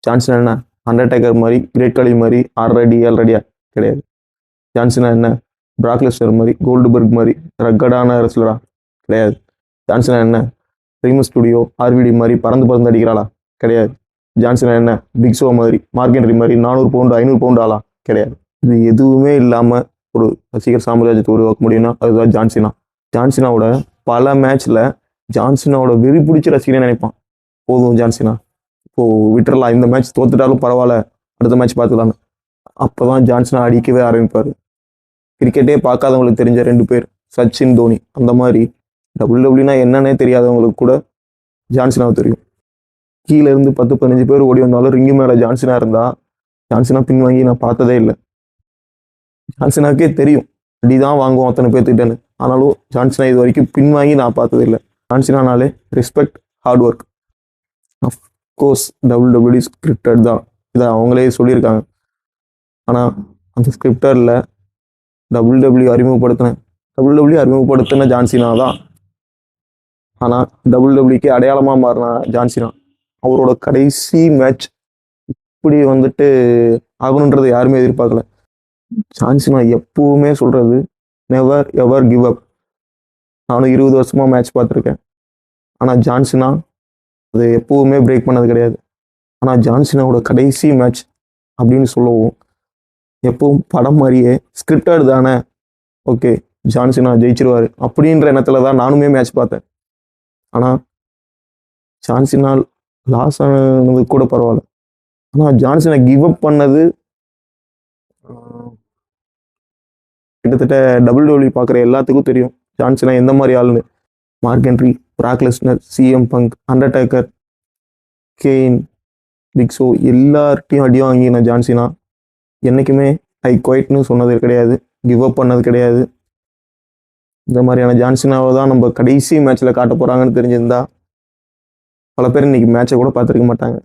ஜான்சனா என்ன அண்டர்டேக்கர் மாதிரி, கிரேட் காலி மாதிரி 6 அடி 7 அடியா கிடையாது. ஜான்சனா என்ன பிராக்லெஸ்னர் மாதிரி, கோல்டுபர்க் மாதிரி ரக்கடான ரெஸ்லரா கிடையாது. ஜான்சனா என்ன ரீமஸ் ஸ்டுடியோ ஆர்விடி மாதிரி பறந்து பறந்து அடிக்கிறாளா கிடையாது. ஜான்சனா என்ன பிக் ஷோ மாதிரி, மார்க்கென்ட்ரி மாதிரி 400 பவுண்டு 500 பவுண்டு ஆளா கிடையாது. இது எதுவுமே இல்லாமல் ஒரு ரசிகர் சாம்ராஜ்யத்தை உருவாக்க முடியும்னா அதுதான் ஜான்சினா. ஜான்சினாவோட பல மேட்ச்ல ஜான்சினாவோட வெறி பிடிச்ச ரசிகனே நினைப்பான், போதும் ஜான்சினா இப்போ விட்டுறலாம், இந்த மேட்ச் தோத்துட்டாலும் பரவாயில்ல, அடுத்த மேட்ச் பார்த்துக்கலான்னு. அப்போதான் ஜான்சினா அடிக்கவே ஆரம்பிப்பார். கிரிக்கெட்டே பார்க்காதவங்களுக்கு தெரிஞ்ச 2 பேர் சச்சின் தோனி. அந்த மாதிரி டபிள்யூடபிள்யூனா என்னன்னே தெரியாதவங்களுக்கு கூட ஜான்சினாவை தெரியும். கீழே இருந்து 10-15 பேர் ஓடி வந்தாலும் ரிங்கு மேலே ஜான்சினா இருந்தா ஜான்சினா பின் வாங்கி நான் பார்த்ததே இல்லை. ஜான்சினாக்கே தெரியும் அடிதான் வாங்குவோம் அத்தனை பேர்த்துக்கிட்டேன்னு, ஆனாலும் ஜான்சினா இது வரைக்கும் பின் வாங்கி நான் பார்த்ததே இல்லை. ஜான்சினானாலே respect, hard work. Of course WW scripted தான், இதை அவங்களே சொல்லியிருக்காங்க. ஆனால் அந்த ஸ்கிரிப்டரில் டபிள்யூடபிள்யூ அறிமுகப்படுத்தின ஜான்சினா தான். ஆனால் டபிள்யூடபிள்யூக்கு அடையாளமாக மாறின ஜான்சினா. அவரோட கடைசி மேட்ச் இப்படி வந்துட்டு ஆகணுன்றது யாருமே எதிர்பார்க்கல. ஜான்சினா எப்பவுமே சொல்றது நெவர் எவர் கிவ் அப். நானும் 20 வருஷமா மேட்ச் பார்த்துருக்கேன், ஆனால் ஜான்சினா அது எப்பவுமே பிரேக் பண்ணது கிடையாது. ஆனால் ஜான்சினாவோட கடைசி மேட்ச் அப்படின்னு சொல்லவும் எப்பவும் படம் மாதிரியே ஸ்கிரிப்டட் தானே, ஓகே ஜான்சினா ஜெயிச்சிருவாரு அப்படின்ற எண்ணத்துல தான் நானுமே மேட்ச் பார்த்தேன். ஆனால் ஜான்சினா லாஸ் ஆனது கூட பரவாயில்ல, ஆனால் ஜான்சினா கிவ் அப் பண்ணது கிட்டத்தட்ட டபிள்யூடபிள்யூ பார்க்குற எல்லாத்துக்கும் தெரியும் ஜான்சினா எந்த மாதிரி ஆளுன்னு. Mark Henry, Brock Lesnar, CM Punk, Undertaker, Kane, Big Show எல்லார்ட்டையும் அடி வாங்கின ஜான்சினா என்றைக்குமே ஐ குவைட்னு சொன்னது கிடையாது, கிவ் அப் பண்ணது கிடையாது. இந்த மாதிரியான ஜான்சினாவை தான் நம்ம கடைசி மேட்ச்சில் காட்ட போகிறாங்கன்னு தெரிஞ்சிருந்தா பல பேர் இன்னைக்கு மேட்சை கூட பார்த்துருக்க மாட்டாங்க.